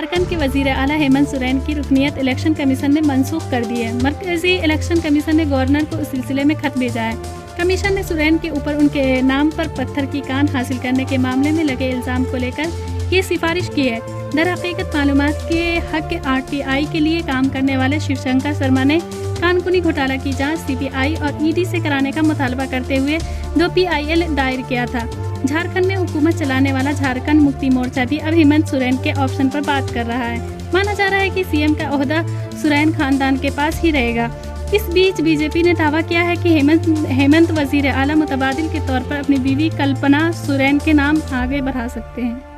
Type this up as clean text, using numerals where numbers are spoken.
झारखंड के वजीर आला हेमंत सोरेन की रुकनियत इलेक्शन कमीशन ने मनसूख कर दी है। मरकजी इलेक्शन कमीशन ने गवर्नर को इस सिलसिले में खत भेजा है। कमीशन ने सोरेन के ऊपर उनके नाम पर पत्थर की कान हासिल करने के मामले में लगे इल्जाम को लेकर ये सिफारिश की है। दरहकीकत मालूमात के हक RTI के लिए काम करने वाले शिवशंकर शर्मा ने कानकुनी घोटाला की जांच CBI और ED से कराने का मुतालबा करते हुए 2 PIL दायर किया था। झारखंड में हुकूमत चलाने वाला झारखंड मुक्ति मोर्चा भी अब हेमंत सोरेन के ऑप्शन पर बात कर रहा है। माना जा रहा है कि CM का ओहदा सोरेन खानदान के पास ही रहेगा। इस बीच बीजेपी ने दावा किया है कि हेमंत वजीर आला मुतबादिल के तौर पर अपनी बीवी कल्पना सोरेन के नाम आगे बढ़ा सकते हैं।